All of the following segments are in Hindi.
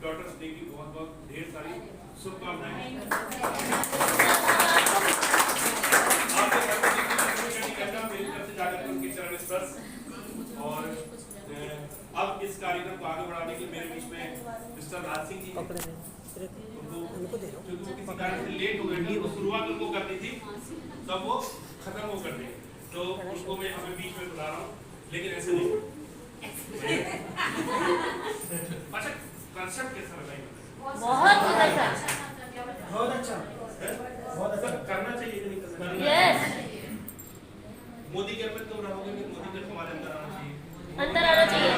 डॉटर्स डे की बहुत बहुत ढेर सारी शुभकामनाएं। आपके घर में जितनी कहता मेरी तरफ से जाकर उनके चरण स्पर्श। और अब इस कार्यक्रम को आगे बढ़ाने के लिए मेरे बीच में मिस्टर राज सिंह जी क्योंकि किसी कारण से लेट हो गए थे, तो शुरुआत उनको करनी थी, तब वो खत्म हो कर देंगे, तो उनको मैं हमें बीच में बुला रहा हूँ, लेकिन ऐसे नहीं। अच्छा, कंसेप्ट कैसा लगा? बहुत अच्छा, बहुत अच्छा, बहुत अच्छा। करना चाहिए कि नहीं करना चाहिए? यस। मोदी के पे तुम रहोगे कि मोदी के हमारे अंदर आना चाहिए? अंदर आना चाहिए।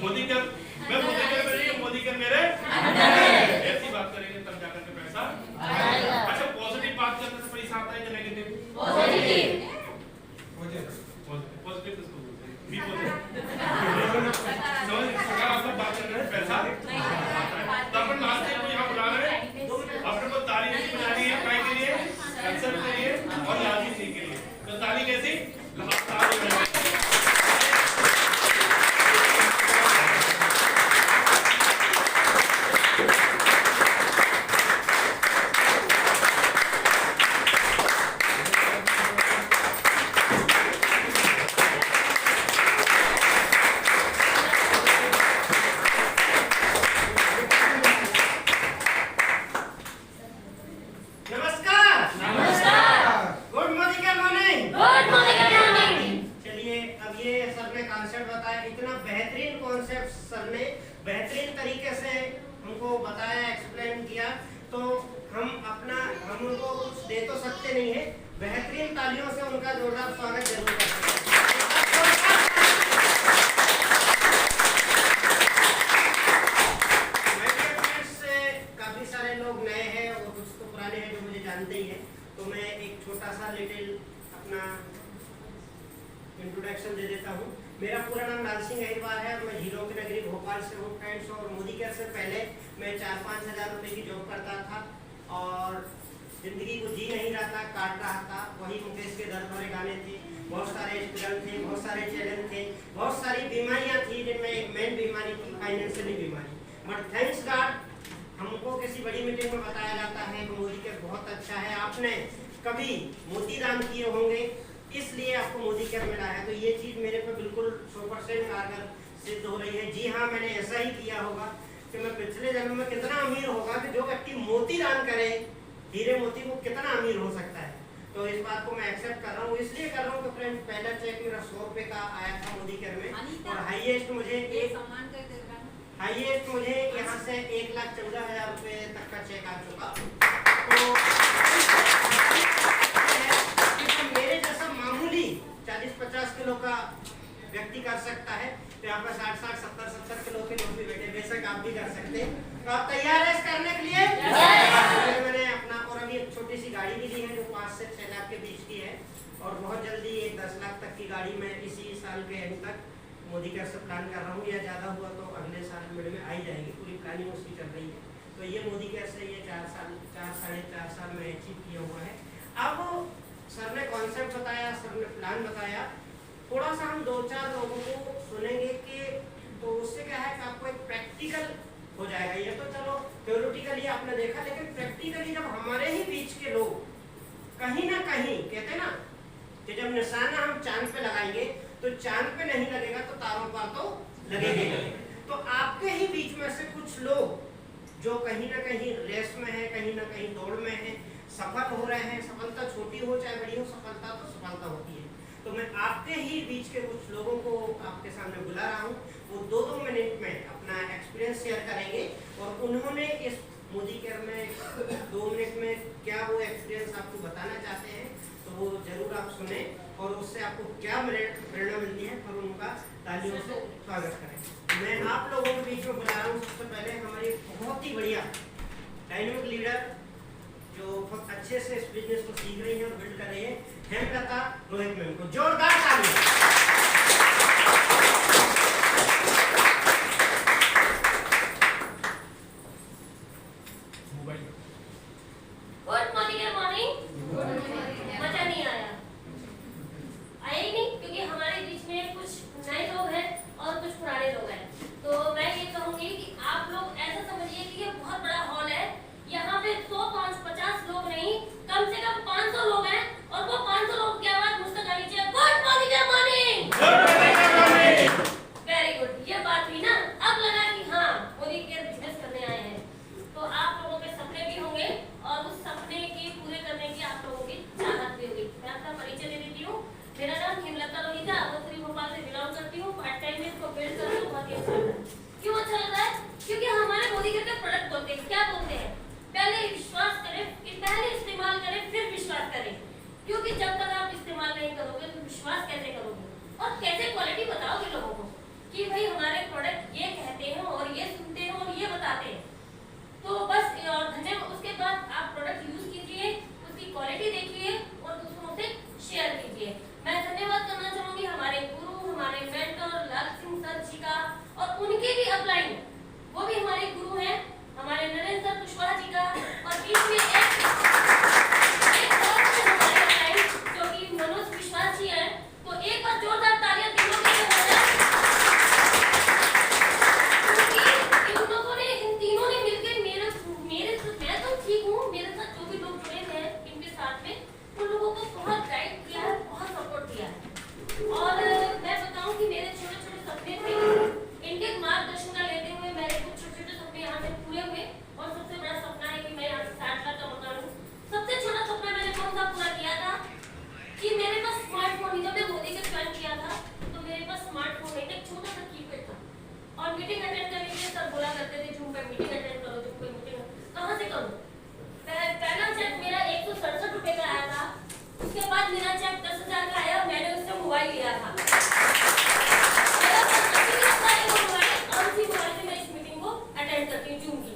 मोदी के मैं मोदी के पे नहीं, मोदी के मेरे अंदर है। ऐसी बात करेंगे तब जाकर के पैसा आएगा। अच्छा, पॉजिटिव बात करने से पैसा आता है कि नेगेटिव? पॉजिटिव। पॉजिटिव किसको बोलते हैं? भी पॉजिटिव। समझ सकारात्मक बात करने से पैसा आता है। तो अपन लास्ट टाइम यहाँ बुला रहे हैं, अपने को ताली नहीं बजानी है, काय के लिए, कंसर्ट के लिए और लाजी सिंह के लिए। तो ताली कैसी? ताली बजानी। बेहतरीन तरीके से हमको बताया, एक्सप्लेन किया, तो हम उनको कुछ दे तो सकते नहीं है, बेहतरीन तालियों से उनका जोरदार स्वागत जरूर करते हैं। काफी सारे लोग नए हैं और कुछ तो पुराने हैं जो मुझे जानते ही हैं, तो मैं एक छोटा सा लिटिल अपना इंट्रोडक्शन दे देता हूँ। मेरा पूरा नाम लाल सिंह अहिरवार है और मैं हीरो की नगरी भोपाल से हूँ फ्रेंड्स। और मोदी केयर से पहले मैं 4-5 हज़ार रुपये की जॉब करता था और जिंदगी को जी नहीं रहा था, काट रहा था। वही मुकेश के दर्द भरे गाने थे, बहुत सारे स्ट्रगल थे, बहुत सारे चैलेंज थे, बहुत सारी बीमारियाँ थी, जिनमें एक मेन बीमारी थी फाइनेंशियली बीमारी। बट थैंक्स गॉड हमको किसी बड़ी मीटिंग में बताया जाता है कि मोदी केयर बहुत अच्छा है, आपने कभी मोती दान किए होंगे इसलिए आपको मोदी केयर मिला है। तो ये चीज़ मेरे पे बिल्कुल 100% कारगर सिद्ध हो रही है। जी हाँ, मैंने ऐसा ही किया होगा कि मैं पिछले जन्म में कितना अमीर होगा कि जो व्यक्ति मोती दान करे, हीरे मोती, को कितना अमीर हो सकता है। तो इस बात को मैं एक्सेप्ट कर रहा हूँ, इसलिए कर रहा हूँ कि फ्रेंड पहला चेक मेरा 100 रुपये का आया था मोदी केयर में और हाईएस्ट मुझे यहाँ से 1,14,000 रुपये तक का चेक आ चुका। तो मेरे जैसा मामूली 40-50 किलो का व्यक्ति कर सकता है, तो यहाँ पर 60-60, 70-70 किलो के लोग भी बैठे, बेशक आप भी कर सकते हैं। तो आप तैयार हैं इस करने के लिए? मैंने अपना और अभी एक छोटी सी गाड़ी भी ली है जो 5 से 6 लाख के बीच की है और बहुत जल्दी एक 10 लाख तक की गाड़ी मैं इसी साल के एंड तक मोदी केयर से प्लान कर रहा हूँ, या ज़्यादा हुआ तो अगले साल मिड में आ ही जाएगी, पूरी प्लानिंग उसकी चल रही है। तो ये मोदी केयर से ये 4-4.5 साल में अचीव किया हुआ है। अब सर ने कॉन्सेप्ट बताया, सर ने प्लान बताया, थोड़ा सा हम 2-4 लोगों को सुनेंगे कि तो उससे क्या है कि आपको एक प्रैक्टिकल हो जाएगा। ये तो चलो थ्योरेटिकली आपने देखा, लेकिन प्रैक्टिकली जब हमारे ही बीच के लोग कहीं ना कहीं कहते ना कि जब निशाना हम चांद पे लगाएंगे तो चांद पे नहीं लगेगा तो तारों पर तो लगेगा। तो आपके ही बीच में से कुछ लोग जो कहीं ना कहीं रेस में है, कहीं ना कहीं दौड़ में है, सफल हो रहे हैं, सफलता छोटी हो चाहे बड़ी हो, सफलता तो सफलता होती है। तो मैं आपके ही बीच के कुछ लोगों को आपके सामने बुला रहा हूँ, वो 2-2 मिनट में अपना एक्सपीरियंस शेयर करेंगे और उन्होंने इस मोदी केयर में 2 मिनट में क्या वो एक्सपीरियंस आपको बताना चाहते हैं, तो वो जरूर आप सुने और उससे आपको क्या प्रेरणा मिलती है, और उनका तालियों से स्वागत करें। मैं आप लोगों के बीच में बुला रहा हूँ सबसे पहले हमारी बहुत ही बढ़िया डायनेमिक लीडर जो बहुत अच्छे से इस बिजनेस को सीख रही है और बिल्ड कर रही है, हेमलता रोहित मैम को जोरदार तालियां। Good morning. मजा नहीं आया ही नहीं, क्योंकि हमारे बीच में कुछ नए लोग हैं और कुछ पुराने लोग हैं। तो मैं ये कहूँगी परिवार से बिलोंग करती हूँ, पार्ट टाइम में इसको बिल्ड कर रही हूँ, बहुत ही अच्छा लग रहा है। क्यों अच्छा लग रहा है? क्योंकि हमारे मोदी के प्रोडक्ट बोलते हैं, क्या बोलते हैं? पहले विश्वास करें, पहले इस्तेमाल करें, फिर विश्वास करें। क्योंकि जब तक आप इस्तेमाल नहीं करोगे तो विश्वास कैसे करोगे और कैसे क्वालिटी बताओगे लोगों को कि भाई हमारे प्रोडक्ट ये कहते हैं और ये सुनते हैं और ये बताते हैं। तो बस धन्यवाद। उसके बाद आप प्रोडक्ट यूज कीजिए, उसकी क्वालिटी देखिए और दूसरों से शेयर कीजिए। मैं धन्यवाद करना चाहूंगी हमारे गुरु, हमारे मेंटर लाल सिंह सर जी का, और उनके भी अपलाइन, वो भी हमारे गुरु हैं, हमारे नरेंद्र कुशवाहा जी का, और बीच में एक और हमारे अपलाइन जो कि मनोज विश्वास जी हैं। तो एक बार जोरदार तालियां तीनों के लिए हो जाए, क्योंकि इन लोगों ने, इन तीनों ने मिलकर मेरे मैं तो ठीक हूँ, मेरे साथ जो भी लोग जुड़े हैं इनके साथ में, उन लोगों को बहुत गाइड किया है, बहुत सपोर्ट किया है। और मैं बताऊं कि मेरे छोटे छोटे सपने थे, इनके मार्गदर्शन का लेते हुए मेरे कुछ छोटे छोटे सपने यहाँ से पूरे हुए। और सबसे बड़ा सपना है कि मैं यहाँ से 60 लाख का मकान लूं। सबसे छोटा सपना मैंने कौन सा पूरा किया था कि मेरे पास स्मार्टफोन नहीं, जब मैं मोदी के ज्वाइन किया था तो मेरे पास स्मार्टफोन नहीं था, एक छोटा सा कीपैड था। और मीटिंग अटेंड करने के लिए सब बोला करते थे जूम पे मीटिंग अटेंड करो, जूम पे मीटिंग कहाँ से करूँ। पहला चेक मेरा 167 रुपए का आया था, उसके बाद मेरा चेक 10,000 का आया, मैंने उससे मोबाइल लिया था। मेरा मोबाइल से मैं इस मीटिंग को अटेंड करती हूँ जूम की।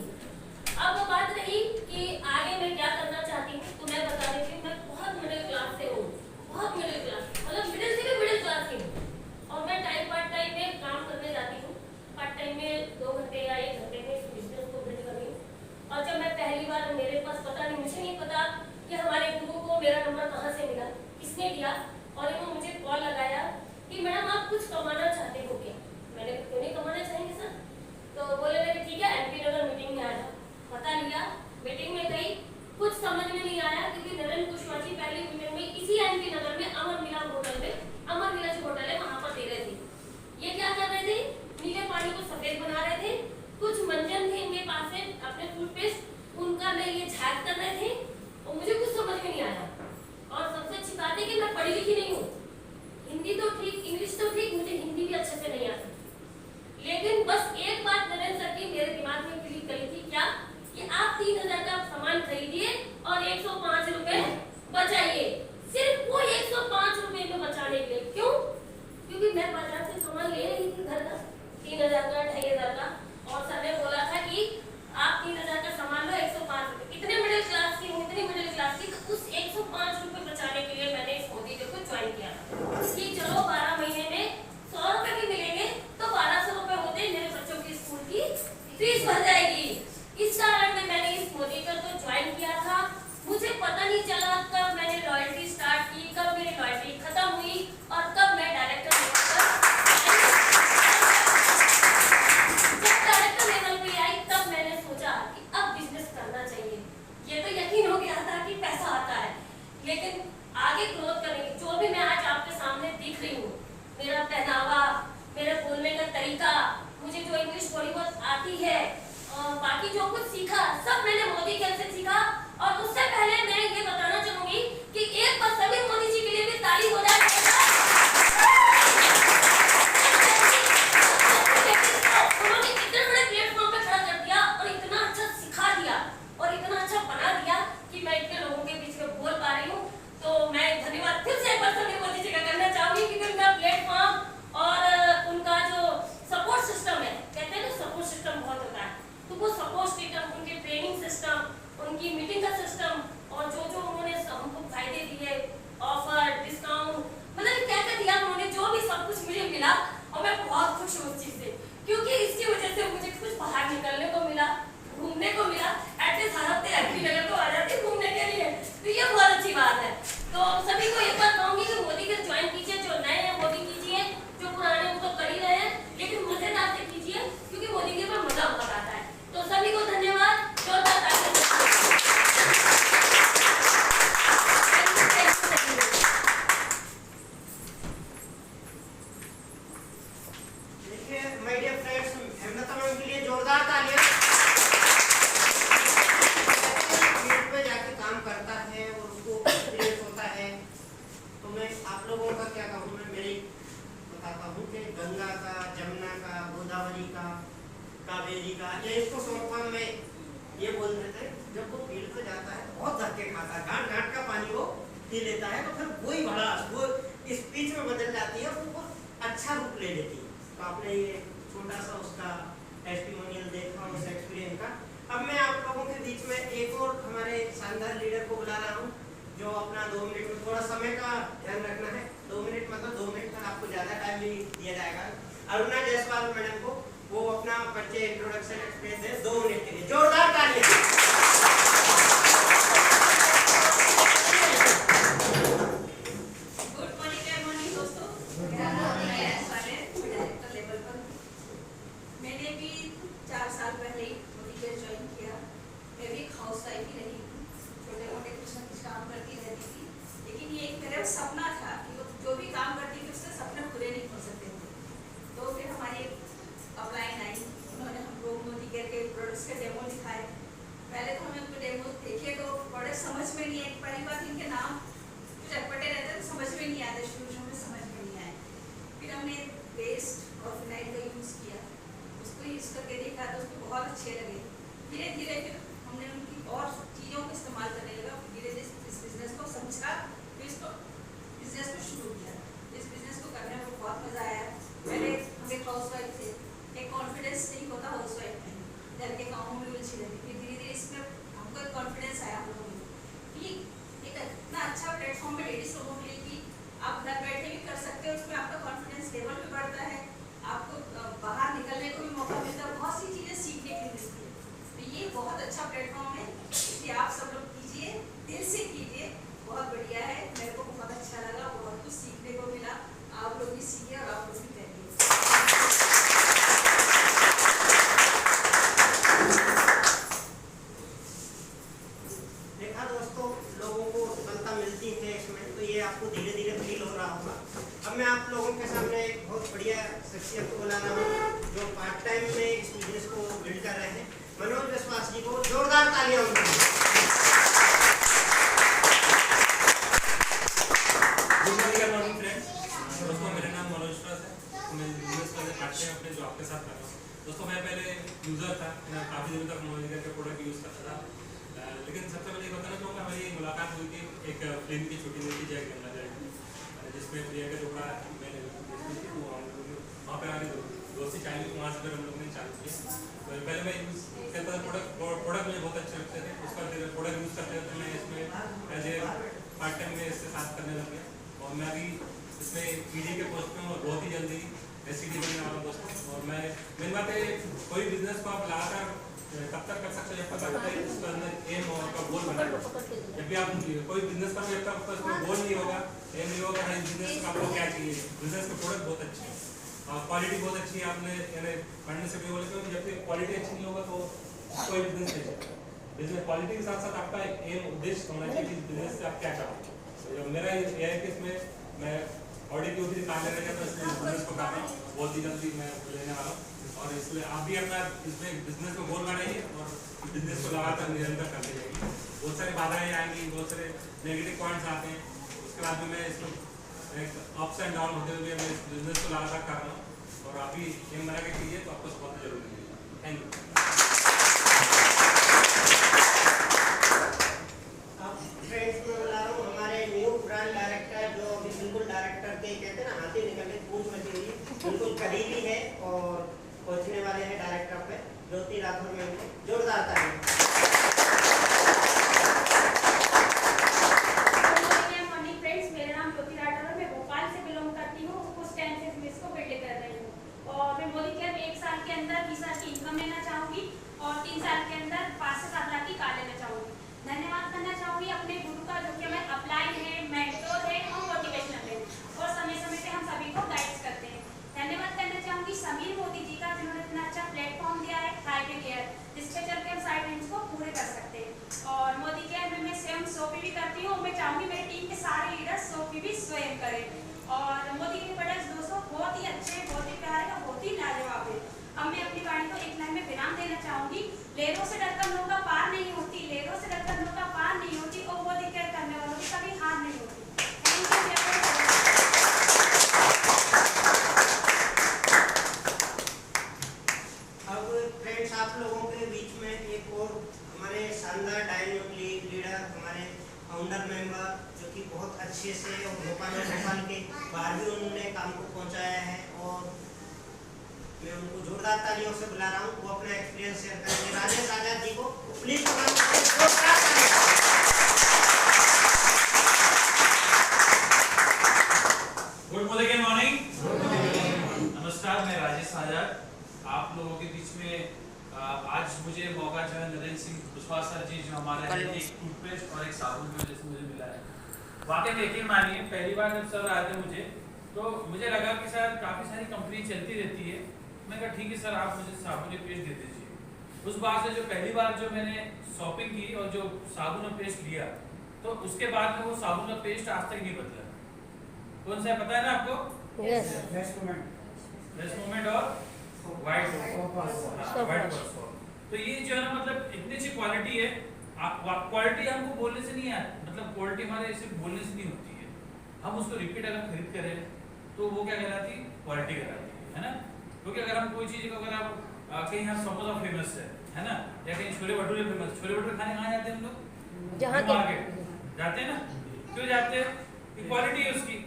अब वो बात रही कि आगे मैं क्या करना चाहती हूँ, तो मैं बता देती हूँ। मैं बहुत मिडिल क्लास से हूँ, बहुत मिडिल क्लास, मतलब मिडिल से भी मिडिल क्लास की हूँ। और मैं पार्ट टाइम में काम करने जाती हूँ, पार्ट टाइम में 2 घंटे या 1 घंटे में इस बिजनेस को बिल्ड कर रही हूँ। और जब मैं पहली बार, मेरे पास पता नहीं, मुझे नहीं पता कि हमारे गुरु को मेरा नंबर कहाँ से मिला, किसने दिया, और इन्होंने मुझे कॉल लगाया कि मैडम आप कुछ कमाना चाहते हो क्या? मैंने क्यों नहीं कमाना चाहेंगे सर? तो बोले लगे ठीक है एमपी नगर मीटिंग में आ जाओ। पता लिया, मीटिंग में गई, कुछ समझ में नहीं आया, क्योंकि नरेंद्र कुशवाहा जी पहली मीटिंग में इसी एमपी नगर में अमर मिला होटल में, अमर मिला जो होटल है वहां पर दे रहे थे। ये क्या कर रहे थे? नीले पानी को सफेद बना रहे थे। कुछ मंजन थे इनके पास में अपने टूथपेस्ट, उनका मैं ये झाग कर रहे थे और मुझे कुछ समझ में नहीं आया। और सबसे अच्छी बात है कि मैं पढ़ी लिखी नहीं हूँ, हिंदी तो ठीक, इंग्लिश तो ठीक, मुझे हिंदी भी अच्छे से नहीं आती। लेकिन बस एक बात नरेंद्र सर की मेरे दिमाग में क्लिक करी थी, क्या कि आप 3,000 का सामान खरीदिए और 105 रुपए बचाइए। सिर्फ वो 105 रुपए में बचाने के लिए। क्यों? क्योंकि मैं बाजार से सामान ले रही थी घर का 3,000 का, 2,500 का, और सर ने बोला था कि आप 3,000 का सामान लो 105 रुपए। इतने मिडिल क्लास की हूँ, इतनी मिडिल क्लास की, तो उस 105 रुपए बचाने के लिए मैंने इस मोदी को ज्वाइन किया कि चलो 12 महीने में 100 रुपए भी मिलेंगे तो 1200 रुपए होते मेरे बच्चों की स्कूल की फीस भर जाएगी। इस कारण में मैंने इस मोदी को ज्वाइन किया था। मुझे पता नहीं चला कब मैंने लॉयल्टी स्टार्ट की, कब मेरी लॉयल्टी खत्म हुई और कब मैं डायरेक्टर लेवल पे आई। तब मैंने सोचा कि अब बिजनेस करना चाहिए। ये तो यकीन हो गया था कि पैसा आता है, लेकिन आगे ग्रोथ करेंगे। जो भी मैं आज आपके सामने दिख रही हूँ, मेरा पहनावा, मेरे बोलने का तरीका, मुझे जो इंग्लिश थोड़ी बहुत आती है, बाकी जो कुछ सीखा सब मैंने मोदी के से सीखा। और उससे पहले मैं ये बताना चाहूंगी कि एक बार सभी मोदी जी के लिए भी ताली हो जाए। उन्होंने इतने बड़े प्लेटफॉर्म पे खड़ा कर दिया और इतना अच्छा सिखा दिया और इतना अच्छा बना दिया कि मैं इतने लोगों के बीच में बोल पा रही हूँ। तो मैं धन्यवाद फिर से एक बार सभी मोदी जी का करना चाहूंगी, क्योंकि उनका प्लेटफॉर्म और उनका जो सपोर्ट सिस्टम है, कहते हैं ना सपोर्ट सिस्टम बहुत होता है, तो वो सपोर्ट सिस्टम, उनके ट्रेनिंग सिस्टम कावेरी का, या इसको शॉर्ट फॉर्म में ये बोल देते हैं, जब वो फील्ड पे जाता है बहुत धक्के खाता है, घाट घाट का पानी वो पी लेता है, तो फिर वही भड़ास वो इस पिच में बदल जाती है और वो बहुत अच्छा रूप ले लेती है। तो आपने ये छोटा सा उसका टेस्टिमोनियल देखा उस एक्सपीरियंस का। अब मैं आप लोगों के बीच में एक और हमारे शानदार लीडर को बुला रहा हूँ, जो अपना 2 मिनट में, थोड़ा समय का ध्यान रखना है, 2 मिनट मतलब 2 मिनट तक आपको ज़्यादा टाइम भी दिया जाएगा। अरुणा जायसवाल मैडम को वो अपना परिचय इंट्रोडक्शन एक्सपीरियंस है 2 मिनट के लिए, जोरदार तालियां। गुड मॉर्निंग दोस्तों। लेवल पर मैंने भी 4 साल पहले ही मोदी ज्वाइन किया। मैं भी हाउस वाइफ ही रही, छोटे मोटे कुछ न कुछ काम करती रहती थी, लेकिन ये एक मेरा सपना था कि वो जो भी काम करती थी उससे सपने पूरे नहीं हो सकते थे। तो फिर हमारी अपलाइन आई, उन्होंने हमको मोदी केयर के प्रोडक्ट्स के डेमो दिखाए। पहले तो हमें उनके डेमो देखे तो प्रोडक्ट समझ में नहीं आए, पहली बात इनके नाम कुछ अटपटे रहते हैं, समझ में नहीं आते, शुरू में समझ में नहीं आए। फिर हमने पेस्ट और फिनाइल का यूज़ किया, उसको यूज़ करके देखा तो उसको बहुत अच्छे लगे। धीरे धीरे फिर हमने उनकी और चीज़ों को इस्तेमाल करने लगा, धीरे धीरे इस बिज़नेस को समझा, फिर इसको बिज़नेस को शुरू किया। इस बिज़नेस को करने में बहुत मज़ा आया। पहले हम एक हाउस वाइफ थे, एक कॉन्फिडेंस नहीं होता हाउस वाइफ में, घर के कामों में उलझी रहती। फिर धीरे धीरे इसमें हमको एक कॉन्फिडेंस आया हम लोगों में कि एक इतना अच्छा प्लेटफॉर्म है लेडीज लोगों के लिए कि आप घर बैठे भी कर सकते हो, उसमें आपका कॉन्फिडेंस लेवल भी बढ़ता है, आपको बाहर निकलने को भी मौका मिलता है, बहुत सी चीज़ें सीखने को मिलती है। तो ये बहुत अच्छा प्लेटफॉर्म है, इसलिए आप सब लोग कीजिए, दिल से कीजिए, बहुत बढ़िया है। मेरे को बहुत अच्छा लगा, बहुत कुछ सीखने को मिला। आप लोग भी सीखिए और आप लोग भी करिए। देखा दोस्तों, लोगों को सफलता मिलती है इसमें, तो ये आपको धीरे धीरे फील हो रहा होगा। अब मैं आप लोगों के सामने एक बहुत बढ़िया शख्सियत को बुला रहा हूँ, जो पार्ट टाइम में इस बिजनेस को बिल्ड कर रहे हैं, मनोज विश्वास जी को जोरदार तालियां उनके लिए। दोस्तों मेरा नाम मनोज विश्वास है, मैं बिजनेस करने पार्ट टाइम अपने जॉब के साथ कर रहा हूँ। दोस्तों मैं पहले यूज़र था, मैं काफ़ी दिनों तक मोदी केयर के प्रोडक्ट यूज़ करता था, लेकिन सबसे पहले ये बताना चाहूँगा, हमारी मुलाकात हुई थी एक फिल्म की शूटिंग हुई थी जय गंगा जय, जिसमें प्रिया का टुकड़ा मैंने देखी थी, वो हम लोग वहाँ पर हमारी दोस्ती चालू, वहाँ से फिर हम लोग ने चालू किया। पहले मैं यूज़ करता था प्रोडक्ट मुझे बहुत अच्छे लगते थे, उसका प्रोडक्ट यूज़ करते थे, मैं इसमें एज ए पार्ट टाइम में इसके साथ करने लग गया। और मैं अभी इसमें पीडी के पोस्ट में और बहुत ही जल्दी एससीडी बनने वाला दोस्तों। और मैं मेन बात है, कोई बिजनेस को आप लगाकर तब तक कर सकते हो जब तक आपका इसके अंदर एम होगा, गोल बना। जब भी आप कोई बिजनेस करोगे जब तक उसका गोल नहीं होगा, एम नहीं होगा, हर बिजनेस का आपको क्या चाहिए, बिजनेस का प्रोडक्ट बहुत अच्छे है, क्वालिटी बहुत अच्छी है, आपने यानी पढ़ने से भी बोले तो जब तक क्वालिटी अच्छी नहीं होगा तो कोई बिजनेस नहीं चलेगा। बिजनेस क्वालिटी के साथ साथ आपका एम उद्देश्य होना चाहिए कि बिजनेस से आप क्या चाहोगे। तो मेरा ये है कि इसमें मैं ऑडिट की उसी काम लेने का, तो इसमें बिजनेस को कर रहा हूँ, बहुत ही जल्दी मैं लेने वाला हूँ। और इसलिए आप भी अपना इसमें बिजनेस में गोल बनाइए और बिजनेस को लगातार निरंतर करते जाइए। बहुत सारी बाधाएं आएंगी, बहुत सारे नेगेटिव पॉइंट्स आते हैं, उसके बाद में मैं इसको एक अप्स एंड डाउन होते हुए मैं इस बिजनेस को लगातार कर रहा हूँ। और आप भी एम बना के कीजिए तो आपको सफलता जरूर मिलेगी। Thank you. फ्रेंड्स में बुला रहा हूँ हमारे न्यू ब्रांड डायरेक्टर, जो अभी बिल्कुल डायरेक्टर के कहते हैं ना, हाथी निकलने पूछ में थी, बिल्कुल करीबी है और पहुंचने वाले हैं डायरेक्टर पे, ज्योति राठौर मैम को जोरदार तालियां। मॉर्निंग फ्रेंड्स, मेरा नाम ज्योति राठौर है, मैं भोपाल से बिलोंग करती हूँ, कुछ टाइम से इसको बिल्ड कर रही हूँ। और मैं मोदी केयर में 1 साल के अंदर 20 लाख की इनकम लेना चाहूँगी और 3 साल के अंदर 5 से 7 लाख की कार लेना चाहूँगी। धन्यवाद करना चाहूँगी अपने गुरु का, जो कि हमें अपलाइन है, मेंटोर है और मोटिवेशनल है, और समय समय पे हम सभी को गाइड करते हैं। धन्यवाद करना चाहूँगी समीर मोदी जी का, जिन्होंने इतना अच्छा प्लेटफॉर्म दिया है हाईवे केयर, जिसके चल के हम साइड लाइन्स को पूरे कर सकते हैं। और मोदी केयर में मैं स्वयं सोपी भी करती हूँ, मैं चाहूँगी मेरी टीम के सारे लीडर्स सोपी भी स्वयं करें। और मोदी के प्रोडक्ट्स दोस्तों बहुत ही अच्छे, बहुत ही प्यारे और बहुत ही लाजवाब है। अब मैं अपनी वाणी को एक लाइन में विराम देना चाहूँगी। लेरों से डरकर नौका पार नहीं होती, लेरों से डरकर नौका पार नहीं होती, और मोदी केयर करने वालों की कभी हार नहीं होती। अब अच्छे से, और भोपाल के बाहर भी उन्होंने काम को पहुंचाया है, और मैं उनको जोरदार तालियों से बुला रहा हूँ, वो अपना एक्सपीरियंस शेयर करेंगे। राजेश आजाद जी को प्लीज गुड मॉर्निंग। नमस्कार, मैं राजेश आजाद आप लोगों के बीच में आज मुझे मौका जो है नरेंद्र सिंह कुशवाहा सर जी जो हमारे एक टूथपेस्ट और एक साबुन की वजह से मुझे मिला है। वाकई में यकीन मानिए, पहली बार जब सर आए थे तो मुझे लगा कि सर काफ़ी सारी कंपनी चलती रहती है। मैं कहा ठीक है सर, आप मुझे साबुन और पेस्ट दे दीजिए। उस बार से जो पहली बार जो मैंने शॉपिंग की और जो साबुन और पेस्ट लिया, तो उसके बाद में वो साबुन और पेस्ट आज तक नहीं बदला। कौन सा है पता है ना आपको? बेस्ट मोमेंट और वाइट पर्सोल। तो ये जो है ना, मतलब इतनी अच्छी क्वालिटी है। क्वालिटी हमको बोलने से नहीं आती, मतलब क्वालिटी हमारे सिर्फ बोलने से नहीं होती है। हम उसको रिपीट अगर खरीद करें तो वो क्या कहलाती है? क्वालिटी कहलाती है ना। क्योंकि अगर हम कोई चीज़ को अगर आप कहीं यहाँ समोसा फेमस है ना, या कहीं छोले भटूरे फेमस, छोले भटूरे खाने कहाँ जाते हैं हम लोग? जहाँ मार्केट जाते हैं ना। क्यों जाते हैं? क्वालिटी है उसकी,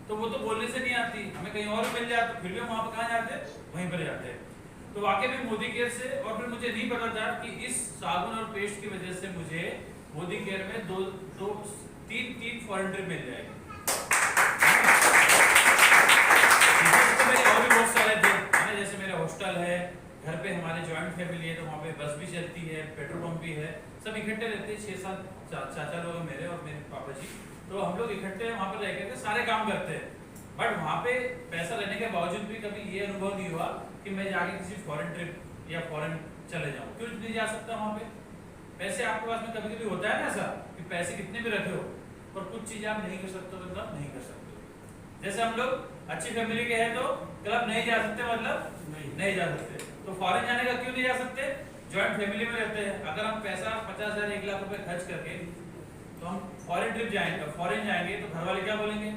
तो वो तो बोलने से नहीं आती। हमें कहीं और मिल जाए तो फिर भी हम वहाँ पर कहाँ जाते हैं? वहीं पर जाते हैं। तो वाकई में मोदी केयर से, और फिर मुझे नहीं पता था कि इस साबुन और पेस्ट की वजह से मुझे मोदी केयर में तीन फॉरेन ट्रिप मिल जाएगी। और भी बहुत सारे थे, जैसे मेरा हॉस्टल है, घर पे हमारे जॉइंट फैमिली है, तो वहाँ पे बस भी चलती है, पेट्रोल पंप भी है, सब इकट्ठे रहते हैं। 6-7 चाचा लोग हैं मेरे और मेरे पापा जी, तो हम लोग इकट्ठे वहाँ पर रह करके सारे काम करते हैं। बट वहाँ पे पैसा रहने के बावजूद भी कभी ये अनुभव नहीं हुआ कि मैं जाके किसी फॉरेन ट्रिप या फॉरेन चले जाऊँ। क्यों नहीं जा सकता वहाँ पे? पैसे आपके पास में कभी कभी होता है ना ऐसा कि पैसे कितने भी रखे हो, पर कुछ चीज़ें आप नहीं कर सकते, मतलब नहीं कर सकते। जैसे हम लोग अच्छी फैमिली के हैं तो क्लब नहीं जा सकते, मतलब नहीं जा सकते। तो फॉरेन जाने का क्यों नहीं जा सकते? जॉइंट फैमिली में रहते हैं। अगर हम पैसा 50,000 1 लाख रुपए खर्च करके तो हम फॉरेन ट्रिप जाएंगे, फॉरेन जाएंगे तो घर वाले क्या बोलेंगे?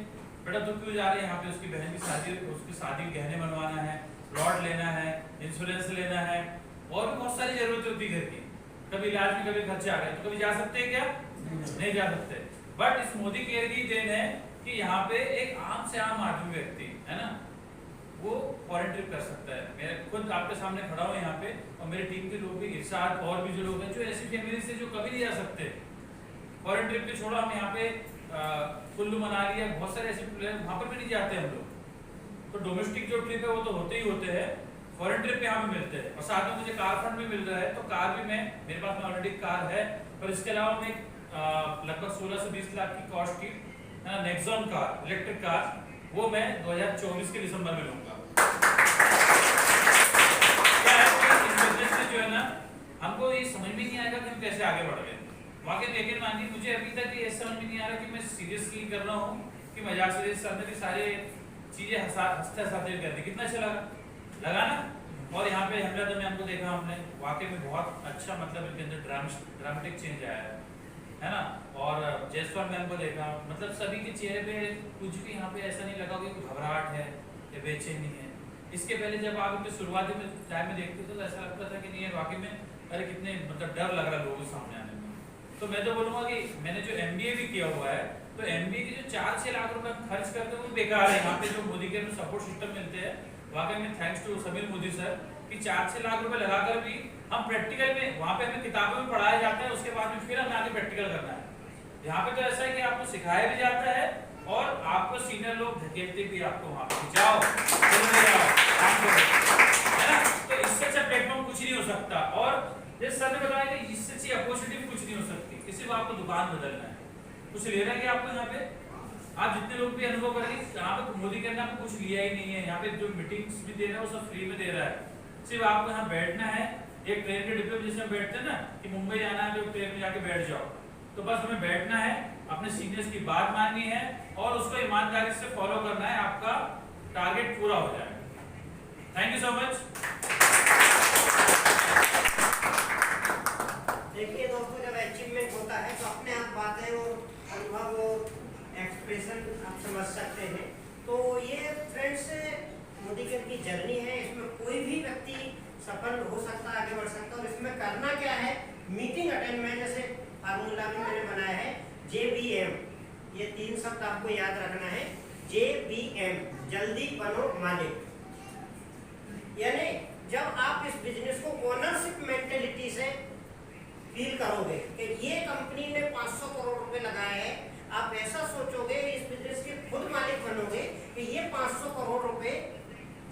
बेटा तू क्यों जा रहे हैं? यहाँ पे उसकी बहन की शादी, उसकी शादी गहने बनवाना है, प्लॉट लेना है, इंश्योरेंस लेना है, और भी बहुत सारी जरूरतें होती है घर की। कभी इलाज में कभी खर्चे आ गए तो कभी जा सकते हैं क्या? नहीं जा सकते। बट इस मोदी केयर की देन है कि यहाँ पे एक आम से आम आदमी व्यक्ति है ना, वो फॉरेन ट्रिप कर सकता है। मैं खुद आपके सामने खड़ा हूँ यहाँ पे, और मेरी टीम के लोग भी, इरशाद और भी जो लोग हैं, जो ऐसी फैमिली से जो कभी नहीं जा सकते फॉरेन ट्रिप पे, छोड़ो हम यहाँ पे कुल्लू मनाली है, बहुत सारे ऐसे प्लेयर वहाँ पर भी नहीं जाते हम लोग। तो डोमेस्टिक जो ट्रिप है वो तो होते ही होते हैं, फॉरेन ट्रिप यहाँ पे मिलते हैं। और साथ में मुझे कार फंड भी मिल रहा है, तो कार भी मेरे पास में ऑलरेडी कार है, पर इसके अलावा मैं लगभग 16 से 20 लाख की कॉस्ट की नेक्सॉन कार, इलेक्ट्रिक कार, वो मैं 2024 के दिसंबर में लूंगा। क्या है कि इस बिजनेस में जो है ना, हमको ये समझ में नहीं आएगा कि हम कैसे आगे बढ़ गए। वाकई में यकीन मानिए, मुझे अभी तक ये समझ में नहीं आ रहा कि मैं सीरियसली कर रहा हूँ कि मजाक से सारे चीजें हंसते हंसाते कर दी। कितना अच्छा लगा ना। और यहाँ पे हमला में हमको देखा हमने, वाकई में बहुत अच्छा, मतलब इनके अंदर ड्रामेटिक चेंज आया है ना। और जयसवाल मैम को देखा, मतलब सभी के चेहरे पे कुछ भी यहाँ पे ऐसा नहीं लगा कि घबराहट है या बेचैनी है। इसके पहले जब आप इनके शुरुआती में टाइम में देखते थे तो ऐसा लगता था कि नहीं है वाकई में, अरे कितने मतलब डर लग रहा लोगों के सामने आने में। तो मैं तो बोलूँगा कि मैंने जो MBA भी किया हुआ है, तो MBA की जो 4-6 लाख रुपए खर्च करते हैं वो बेकार है। यहाँ पे जो मोदी केयर में सपोर्ट सिस्टम मिलते हैं, वाकई में thanks to Sameer Modi sir कि 4-6 लाख रुपए लगाकर भी हम प्रैक्टिकल में, वहाँ पे हमें किताबों में पढ़ाया जाता है, उसके बाद में फिर हमें आगे प्रैक्टिकल करना है। यहाँ पे तो ऐसा है कि आपको सिखाया भी जाता है और आपको सीनियर लोग धकेलते भी आपको वहाँ पे, जाओ काम करो, है ना। तो इससे अच्छा प्लेटफॉर्म कुछ नहीं हो सकता। और जैसे सर ने बताया कि इससे अच्छी अपॉर्चुनिटी भी कुछ नहीं हो सकती। किसी को आपको दुकान बदलना है, कुछ लेना है कि आपको यहाँ पे, आप जितने लोग भी अनुभव करेंगे, यहाँ पे मोदी केयर ने आपको कुछ लिया ही नहीं है। यहाँ पे जो मीटिंग्स भी दे रहा है वो सब फ्री में दे रहा है। सिर्फ आपको यहाँ बैठना है, एक ट्रेन के डिब्बे में जैसे हम बैठते हैं ना कि मुंबई जाना है तो ट्रेन में जाके बैठ जाओ, तो बस हमें बैठना है, अपने सीनियर्स की बात माननी है और उसको ईमानदारी से फॉलो करना है, आपका टारगेट पूरा हो जाएगा। Thank you so much. देखिए दोस्तों, जब अचीवमेंट होता है तो अपने आप बातें और अनुभव और एक्सप्रेशन आप समझ सकते हैं। तो ये फ्रेंड्स मोदी केयर की जर्नी है, इसमें कोई भी व्यक्ति सफल हो सकता है, आगे बढ़ सकता है। और इसमें करना क्या है, मीटिंग अटेंड में, जैसे फार्मूला भी मैंने बनाया है JVM, ये 3 शब्द आपको याद रखना है। JBM, जल्दी बनो मालिक। यानी जब आप इस बिजनेस को ओनरशिप मेंटेलिटी से फील करोगे कि ये कंपनी ने 500 करोड़ रुपए लगाए हैं, आप ऐसा सोचोगे, इस बिजनेस के खुद मालिक बनोगे कि ये 500 करोड़ रुपए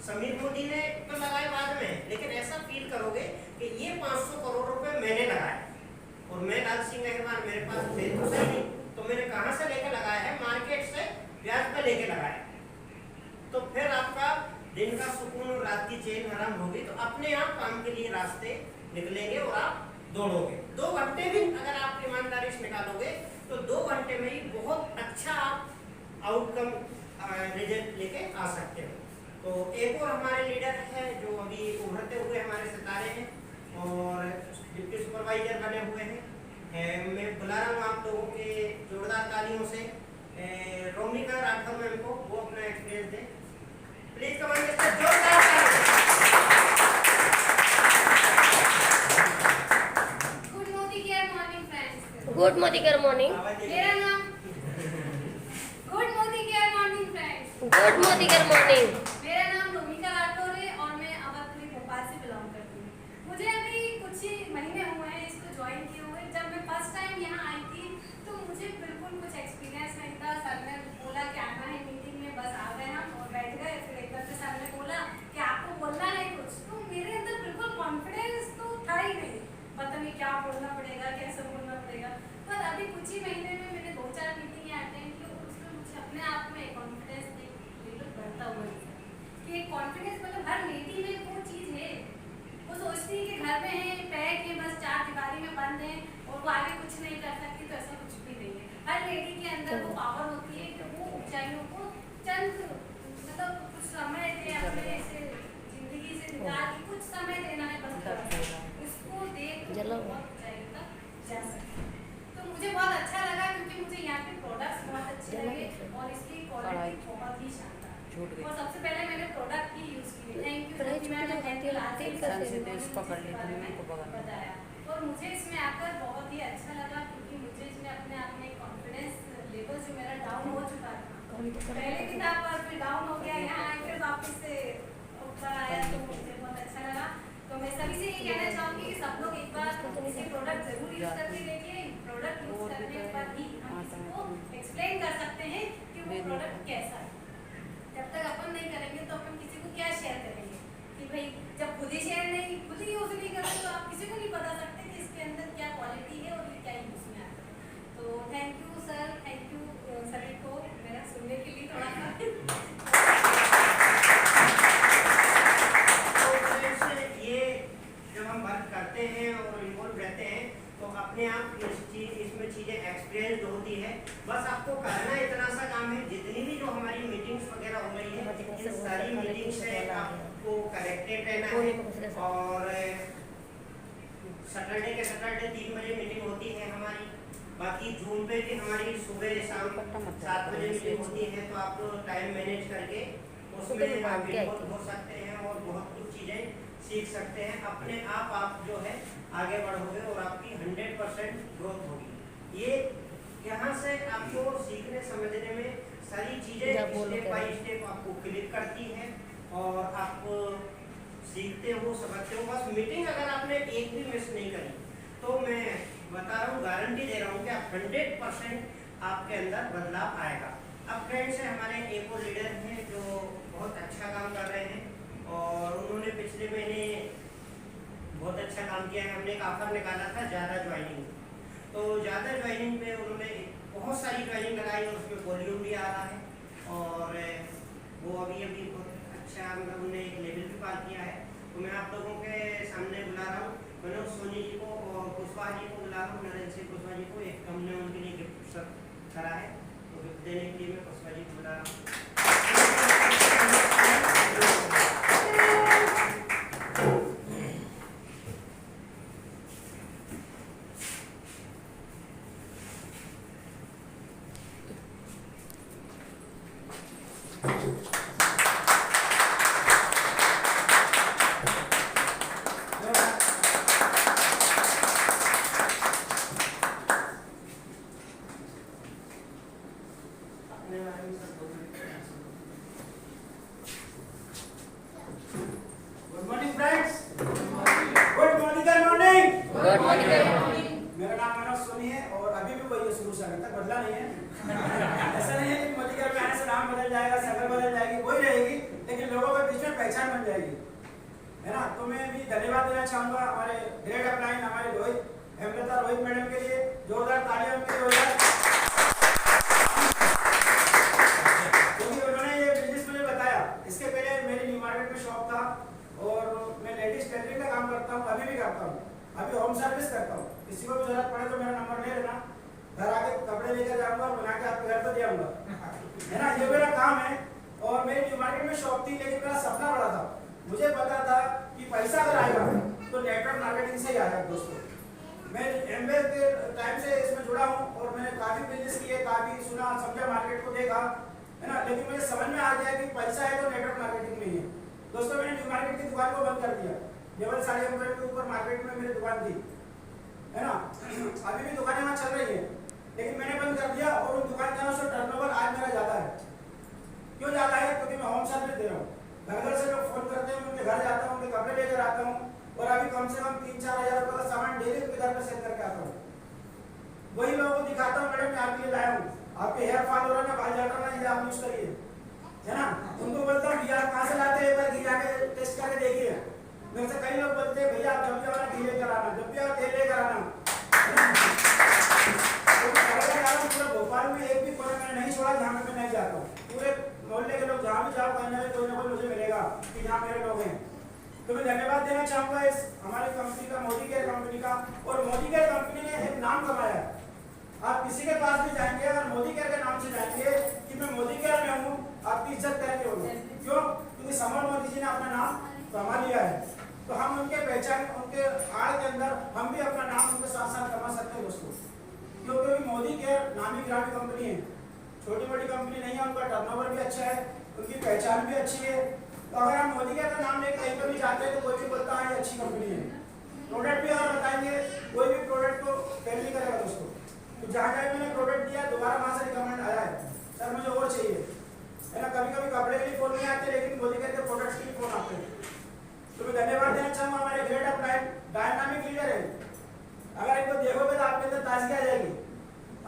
समीर मोदी ने तो लगाए बाद में, लेकिन ऐसा फील करोगे कि ये 500 करोड़ रुपए मैंने लगाए और मैं लाल सिंह अग्रवाल, मेरे पास थे तो सही नहीं, तो मैंने कहां से लेके लगाया है? मार्केट से ब्याज पे लेके लगाया। तो फिर आपका दिन का सुकून और रात की चैन हराम होगी, तो अपने आप काम के लिए रास्ते निकलेंगे और आप दौड़ोगे। 2 घंटे भी अगर आप ईमानदारी से निकालोगे तो 2 घंटे में ही बहुत अच्छा आप आउटकम रिजल्ट लेके आ सकते हो। तो एक और हमारे लीडर है जो अभी उभरते हुए हमारे सितारे हैं और डिप्टी सुपरवाइजर बने हुए हैं। मैं बुला रहा हूँ आप लोगों के जोरदार तालियों से रोमिका राठौर मैम को, वो अपना एक्सपीरियंस दें। प्लीज कम ऑन मिस्टर, जोरदार तालियां। Good Modi care morning friends. Good Modi care morning. मेरा नाम good Modi care morning friends. Good Modi care morning. मेरा नाम रोमिका राठौर है और मैं अवधपुरी भोपाल से बिलोंग करती हूँ। मुझे अभी कुछ ही महीने हुए हैं इसको ज्वाइन किए हुए। जब मैं फर्स्ट टाइम यहाँ आई थी तो मुझे बिल्कुल कुछ एक्सपीरियंस नहीं था। सर ने बोला कि आना है मीटिंग में, बस आ गए हम और बैठ गए। फिर एकदम से सर ने बोला कि आपको बोलना है कुछ, तो मेरे अंदर बिल्कुल कॉन्फिडेंस तो था ही नहीं, पता नहीं क्या बोलना पड़ेगा, कैसे बोलना पड़ेगा। पर अभी कुछ ही महीने में मैंने 2-4 मीटिंग अटेंड की और उसमें मुझे अपने आप में कॉन्फिडेंस बिल्कुल बढ़ता हुआ कि कॉन्फिडेंस मतलब हर लेडी में वो चीज़ है। वो सोचती है कि घर में है, पैक है, बस 4 दीवारी में बंद है और वो आगे कुछ नहीं कर सकती, तो ऐसा कुछ भी नहीं है। हर लेडी के अंदर वो पावर होती है कि वो ऊंचाइयों को चंद मतलब कुछ समय दे, अपने से जिंदगी से निकाल के कुछ समय देना है, बस उसको देख बहुत ऊंचाई तक जा सकते। तो मुझे बहुत अच्छा लगा क्योंकि मुझे यहाँ के प्रोडक्ट्स बहुत अच्छे लगे और इसकी क्वालिटी बहुत ही शानदार। और सबसे पहले मैंने प्रोडक्ट ही यूज किए। थैंक यू सर, मैंने बताया और मुझे इसमें आकर बहुत ही अच्छा लगा क्योंकि मुझे इसमें अपने आप में कॉन्फिडेंस लेवल जो मेरा डाउन हो चुका था, पहले भी था पर फिर डाउन हो गया, यहाँ आए फिर वापस से ऊपर आया, तो मुझे बहुत अच्छा लगा। तो मैं सभी से ये कहना चाहूँगी कि सब लोग एक बार इसे प्रोडक्ट जरूर यूज करके देखिए। प्रोडक्ट यूज करने पर ही हम किसी को एक्सप्लेन कर सकते हैं कि वो प्रोडक्ट कैसा है। जब तक अपन नहीं करेंगे तो अपन किसी को क्या शेयर करेंगे कि भाई जब खुद ही शेयर नहीं, खुद ही यूज नहीं करते तो आप किसी को नहीं बता सकते कि इसके अंदर क्या क्वालिटी है और क्या यूज में आता है। तो thank you sir, thank you सभी को मेरा सुनने के लिए थोड़ा सा। ये जब हम वर्क करते हैं और इन्वॉल्व रहते हैं तो अपने आप इसमें चीज़ें एक्सपीरियंस होती है। बस आपको करना इतना सा काम है, जितनी भी जो हमारी मीटिंग्स वगैरह हो रही है, इन सारी मीटिंग्स से आपको कनेक्टेड रहना है। और सैटरडे के सैटरडे 3 बजे मीटिंग होती है हमारी। बाकी जूम पे भी हमारी सुबह शाम 7 बजे मीटिंग होती है, तो आप टाइम मैनेज करके उसमें आप इन्वॉल्व हो सकते हैं और बहुत कुछ चीज़ें सीख सकते हैं। अपने आप जो है आगे बढ़ोगे और आपकी 100% ग्रोथ होगी। ये यहाँ से आपको सीखने समझने में सारी चीज़ें स्टेप बाय स्टेप आपको क्लिक करती हैं और आप सीखते हो, समझते हो। बस मीटिंग अगर आपने एक भी मिस नहीं करी तो मैं बता रहा हूँ, गारंटी दे रहा हूँ कि आप 100% आपके अंदर बदलाव आएगा। अब फ्रेंड्स से हमारे एक और लीडर हैं जो बहुत अच्छा काम कर रहे हैं और उन्होंने पिछले महीने बहुत अच्छा काम किया है। हमने एक ऑफर निकाला था ज़्यादा ज्वाइनिंग, तो ज़्यादा ज्वाइनिंग पे उन्होंने बहुत सारी ज्वाइनिंग लगाई और उसमें वॉल्यूम भी आ रहा है और वो अभी बहुत अच्छा मतलब उन्होंने एक लेवल भी पार किया है। तो मैं आप लोगों के सामने बुला रहा हूँ मनोज सोनी जी को और कुशवाहा जी को बुला रहा हूँ, नरेंद्र सिंह कुशवाहा जी को। एक हमने उनके लिए गिफ्ट करा है, तो गिफ्ट देने के लिए मैं कुशवाहा जी को बुला रहा हूँ। बन जाएगी, है ना। तो मैं भी धन्यवाद देना चाहूँगा हमारे ग्रेड अपलाइन हमारे रोहित हेमलता रोहित मैडम के लिए, जोरदार तालियां उनके लिए हो जाए, क्योंकि उन्होंने ये बिजनेस मुझे बताया। इसके पहले मेरी न्यू मार्केट में शॉप था और मैं लेडीज टेलरिंग का काम करता हूँ, अभी भी करता हूँ, अभी होम सर्विस करता हूँ। किसी को भी जरूरत पड़े तो मेरा नंबर ले लेना, घर आके कपड़े लेकर जाऊंगा और बना के आपके घर पर दे आऊंगा, है ना। ये मेरा काम है। और मेरी न्यू मार्केट में शॉप थी, लेकिन मेरा सपना बड़ा था, मुझे पता था कि पैसा अगर आएगा तो नेटवर्क मार्केटिंग से ही आएगा। दोस्तों मैं एमबीए के टाइम से इसमें जुड़ा हूँ और मैंने काफी बिजनेस किए, काफी सुना समझा, मार्केट को देखा, है ना। लेकिन मुझे समझ में आ गया कि पैसा है तो नेटवर्क मार्केटिंग में ही है। दोस्तों मैंने न्यू मार्केट की दुकान को बंद कर दिया, लेवल 5.5 के ऊपर मार्केट में मेरी दुकान थी, है ना। अभी भी दुकानें वहाँ चल रही है, लेकिन मैंने बंद कर दिया। और उन दुकानदारों से टर्नओवर आज मेरा ज्यादा है। क्यों ज्यादा है? क्योंकि मैं होम सर्विस दे रहा हूँ। घर से लोग फोन करते हैं, मैं उनके घर जाता हूँ, उनके कपड़े लेकर आता हूँ और अभी कम से कम 3-4 हज़ार रुपये का सामान डेली उनके घर पे सेल करके आता हूँ। वही लोगों को दिखाता हूँ, मैडम मैं आपके लिए लाया हूँ, आपके हेयर फॉल हो रहा है ना, बाल झड़ रहा है, ये आप यूज करिए, है ना। उनको बोलता हूँ भैया आप कहाँ से लाते हैं, एक बार घी जाके टेस्ट करके देखिए। मेरे से कई लोग बोलते हैं भैया आप जब भी आना घी लेकर आना, जब भी आओ तेल लेकर आना। पूरे भोपाल में एक भी कोने मैंने नहीं छोड़ा जहाँ पे मैं नहीं जाता हूँ। पूरे मोहल्ले के लोग जहाँ भी जाओ कहीं ना कोई मुझे मिलेगा कि यहाँ मेरे लोग हैं। तो मैं धन्यवाद देना चाहूँगा इस हमारी कंपनी का, मोदी केयर कंपनी का। और मोदी केयर कंपनी ने एक नाम कमाया है। आप किसी के पास भी जाएंगे और मोदी केयर के नाम से जाएंगे कि मैं मोदी केयर में हूँ, आपकी इज्जत करेंगे वो लोग। क्यों? क्योंकि समर मोदी जी ने अपना नाम कमा लिया है, तो हम उनके पहचान, उनके आड़ के अंदर हम भी अपना नाम उनके साथ साथ कमा सकते हैं दोस्तों। क्योंकि मोदी केयर नामी गिरामी कंपनी है, छोटी बड़ी कंपनी नहीं है, उनका टर्नओवर भी अच्छा है, उनकी पहचान भी अच्छी है। तो अगर हम मोदी केयर का नाम लेकर कहीं पर भी जाते हैं तो कोई भी बोलता है अच्छी कंपनी है। प्रोडक्ट भी अगर बताएंगे, कोई भी प्रोडक्ट को फेल नहीं करेगा दोस्तों। तो जहाँ जहाँ मैंने प्रोडक्ट दिया दोबारा वहाँ से रिकमेंड आया है, सर मुझे और चाहिए, है ना। कभी कभी कपड़े के लिए फोन नहीं आते, लेकिन मोदी केयर के प्रोडक्ट्स के लिए फोन आते हैं। तो मैं धन्यवाद देना चाहूँगा हमारे ग्रेड अपलाइन डायनामिक लीडर है। अगर इनको देखोगे तो आपके अंदर ताजगी आ जाएगी,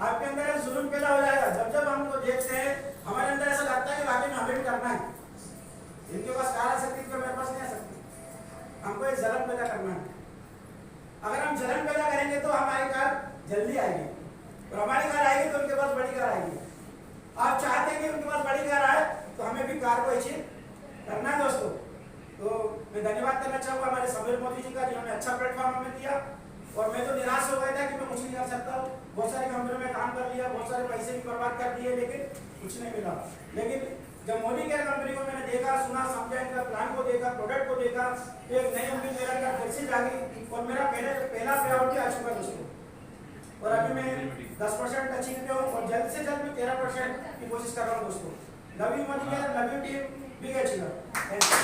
आपके अंदर एक जुनून पैदा हो जाएगा। जब जब हम उनको देखते हैं हमारे अंदर ऐसा लगता है कि वाकई में हमें भी करना है। इनके पास कार आ सकती है, मेरे पास नहीं आ सकती। हमको एक जलन पैदा करना है। अगर हम जलन पैदा करेंगे तो हमारी कार जल्दी आएगी, और हमारी कार आएगी तो उनके पास बड़ी कार आएगी। आप चाहते हैं कि उनके पास बड़ी कार आए तो हमें भी कार को अचीव करना है दोस्तों। तो मैं धन्यवाद करना चाहूँगा हमारे समीर मोदी जी का, जिन्होंने अच्छा प्लेटफॉर्म हमें दिया। और मैं तो निराश हो गया था कि मैं कुछ नहीं कर सकता। बहुत सारी कंपनियों में काम कर लिया, बहुत सारे पैसे भी बर्बाद कर दिए, लेकिन कुछ नहीं मिला। लेकिन जब मोदी केयर कंपनी को मैंने देखा, सुना, समझा, इनका प्लान को देखा, प्रोडक्ट को देखा, तो एक नई उम्मीद मेरे अंदर फिर से जागी और मेरा पहला पे आउट भी आ चुका दोस्तों। और अभी मैं 10% टचिंग पे हूँ और जल्द से जल्द मैं 13% की कोशिश कर रहा हूँ दोस्तों। Love you Modi care, love you team, big achiever. Thank you.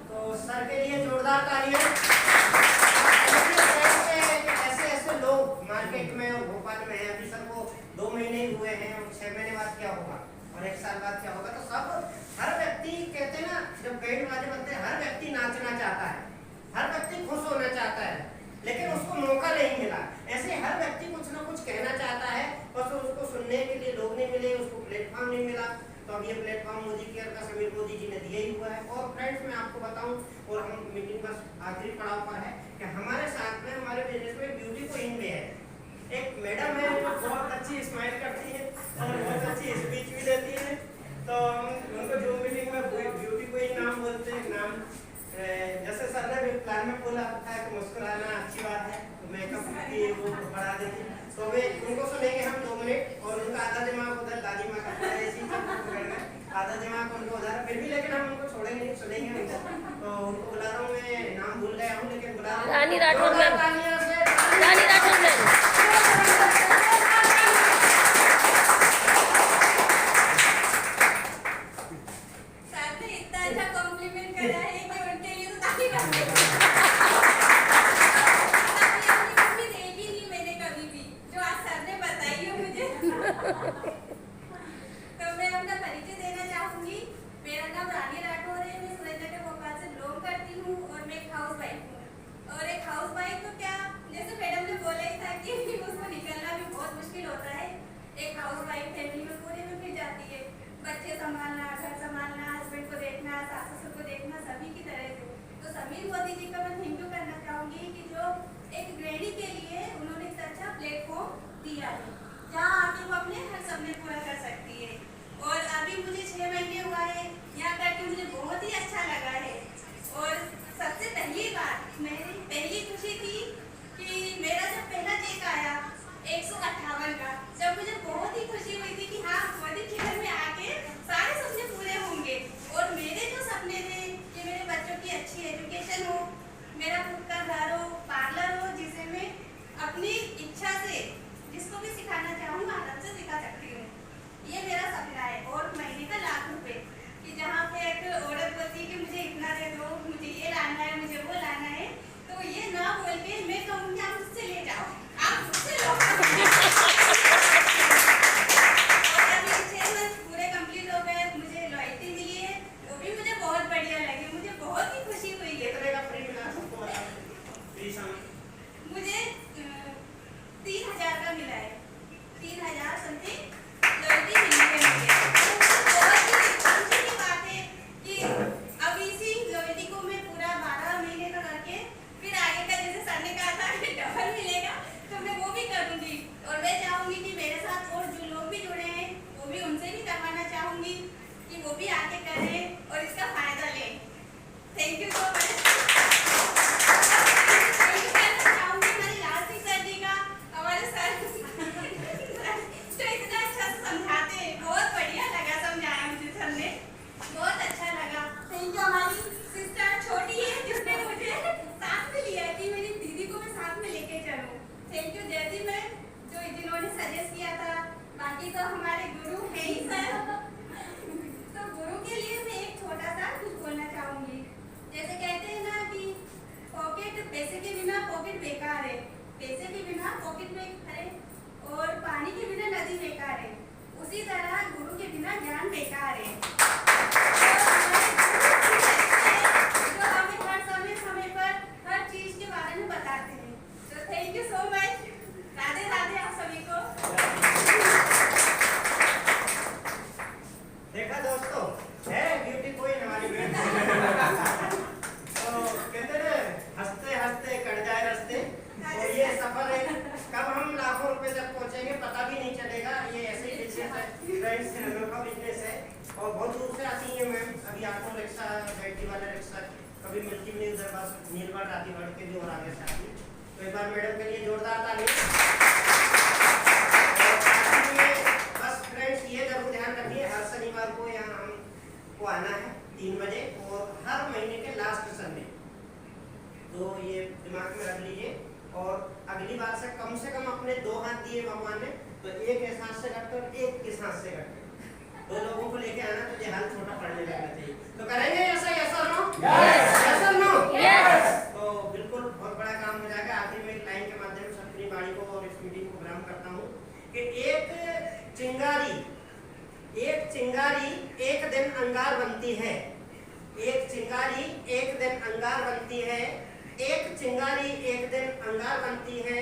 तो सर के लिए जोरदार तालियां। ऐसे लोग मार्केट में और भोपाल में हैं। अभी सर को 2 महीने ही हुए हैं, 6 महीने बाद क्या होगा और 1 साल बाद क्या होगा। तो सब हर व्यक्ति कहते हैं ना, जब बैंड बाजे बनते हैं हर व्यक्ति नाचना चाहता है, हर व्यक्ति खुश होना चाहता है, लेकिन उसको मौका नहीं मिला। ऐसे हर व्यक्ति कुछ ना कुछ कहना चाहता है, बस उसको सुनने के लिए लोग नहीं मिले, उसको प्लेटफॉर्म नहीं मिला। तो अब ये प्लेटफॉर्म मोदी केयर का समीर मोदी जी ने दिया ही हुआ है। और फ्रेंड्स मैं आपको बताऊं, और हम मीटिंग बस आखिरी पड़ाव पर है कि हमारे साथ में हमारे बिजनेस में ब्यूटी क्वीन भी है। एक मैडम है जो बहुत अच्छी स्माइल करती है और बहुत अच्छी स्पीच भी देती है। तो उनको जो मीटिंग में ब्यूटी क्वीन नाम बोलते हैं। नाम जैसे सर ने भी प्लान में बोला था कि मुस्कुराना अच्छी बात है, तो मेकअप की वो बढ़ा देती। तो वे उनको सुनेंगे हम 2 मिनट, और उनका आधा दिमाग उधर दादी माँ का आधा दिमाग उनको उधर, फिर भी लेकिन हम उनको छोड़ेंगे नहीं, सुनेंगे उनको। तो उनको बुला रहा हूँ, मैं नाम भूल गया हूँ लेकिन बुला रहा हूँ। रानी राठौर मैम, रानी राठौर मैम। सर ने इतना अच्छा कॉम्प्लीमेंट करा है कि उनके लिए तो ताली बजाएं। अपनी देखी नहीं मैंने कभी भी, जो आज सर ने बताई है मुझे। तो मैं अपना परिचय देना चाहूंगी। मेरा नाम रानी राठौर है, मैं सुरेंद्रनगर भोपाल से बिलोंग करती हूँ और मैं एक हाउस वाइफ हूँ। और एक हाउस वाइफ तो क्या, जैसे मैडम ने बोला ही था कि उसको निकलना भी बहुत मुश्किल होता है। एक हाउस वाइफ फैमिली में पूरे में फिर जाती है, बच्चे संभाल समीर मोदी जी का मैं थैंक यू करना चाहूँगी कि जो एक गृहिणी के लिए उन्होंने एक अच्छा प्लेटफॉर्म दिया है जहाँ आके वो अपने हर सपने पूरा कर सकती है। और अभी मुझे 6 महीने हुआ है यहाँ करके, मुझे बहुत ही अच्छा लगा है। और सबसे पहली बात, मेरी पहली खुशी थी कि मेरा जब पहला चेक आया 158 का, जब मुझे बहुत ही खुशी हुई थी कि हाँ मोदी केयर में आके सारे सपने पूरे होंगे। और मेरे जो सपने थे कि मेरे बच्चों की अच्छी एजुकेशन हो, मेरा खुद का घर हो, पार्लर हो, जिसे मैं अपनी इच्छा से जिसको भी सिखाना चाहूँ आराम से सिखा सकती हूँ, ये मेरा सपना है। और महीने का ₹1,00,000 कि जहाँ पे एक औरत बोलती है कि मुझे इतना दे दो, मुझे ये लाना है, मुझे वो लाना है, तो ये ना बोल के मैं कहूँगी आप मुझसे ले जाओ, आप मुझसे लो। और अभी 6 मंथ पूरे कंप्लीट हो गए, मुझे लॉयल्टी मिली है, वो भी मुझे बहुत बढ़िया लगी, मुझे बहुत ही खुशी हुई है। कितने का फ्री मिला सबको बता फ्री समय? मुझे 3,000 का मिला है, 3,000 समथिंग लॉयल्टी मिली है मुझे। बहुत ही खुशी की बात है कि अब इसी लॉयल्टी को मैं पूरा 12 महीने का करके फिर आगे का, जैसे सर ने कहा था कि डबल मिलेगा, तो मैं वो भी करूँगी। और मैं चाहूँगी कि मेरे साथ और जो लोग भी जुड़े हैं वो भी उनसे भी करवाना चाहूँगी कि वो भी आगे करें और इसका फायदा लें। Thank you so much. Thank you जयती मैम जो जिन्होंने सजेस्ट किया था, बाकी तो हमारे गुरु हैं ही सर। तो गुरु के लिए मैं एक छोटा सा कुछ बोलना चाहूँगी। जैसे कहते हैं ना कि पॉकेट, पैसे के बिना पॉकेट बेकार है, पैसे के बिना पॉकेट में है, और पानी के बिना नदी बेकार है, उसी तरह गुरु के बिना ज्ञान बेकार है। जो हमें हर समय पर हर चीज के बारे में बताते हैं। तो thank you so much. Radhe Radhe आप सभी को। देखा दोस्तों, है ब्यूटी कोई हमारी बहन। तो कहते हैं हंसते हंसते कट जाए रास्ते, और ये सफर है, कब हम लाखों रुपए तक पहुंचेंगे पता भी नहीं चलेगा। ये ऐसे ही बिजनेस है, फ्रेंड्स से अनोखा बिजनेस है, और बहुत दूर से आती है मैम। अभी ऑटो रिक्शा, बैटरी वाला रिक्शा, कभी मिलती भी नहीं, उधर बस नीलवाड़ रातीवाड़ के भी और आगे से आती। तो एक बार मैडम के लिए जोरदार ताली। बस फ्रेंड्स ये जरूर ध्यान रखिए, हर शनिवार को यहाँ हमको आना है 3 बजे, और हर महीने के लास्ट संडे। तो ये दिमाग में रख लीजिए, और अगली बार से कम अपने 2 हाथ दिए भगवान ने, तो एक इस हाथ से करते और एक इस हाथ से करते, 2 लोगों को लेके आना, तो ये हाथ छोटा पड़ने लगना चाहिए। तो करेंगे ऐसा? ऐसा नो? ऐसा नो? तो बिल्कुल बहुत बड़ा काम हो जाएगा। आखिर में एक लाइन के माध्यम से अपनी बाणी को और इस मीटिंग को विराम करता हूँ कि एक चिंगारी एक दिन अंगार बनती है, एक चिंगारी एक दिन अंगार बनती है, एक चिंगारी एक दिन अंगार बनती है,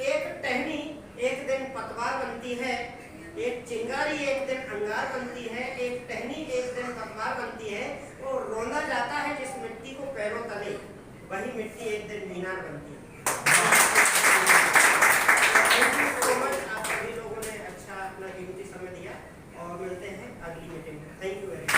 एक टहनी एक दिन पतवार बनती है, एक चिंगारी एक दिन अंगार बनती है, एक टहनी एक दिन पतवार बनती है, और रोंदा जाता है जिस मिट्टी को पैरों तले, वही मिट्टी एक दिन मीनार बनती है। थैंक यू सो मच, आप सभी लोगों ने अच्छा अपना कीमती समय दिया, और मिलते हैं अगली मीटिंग में। Thank you very much.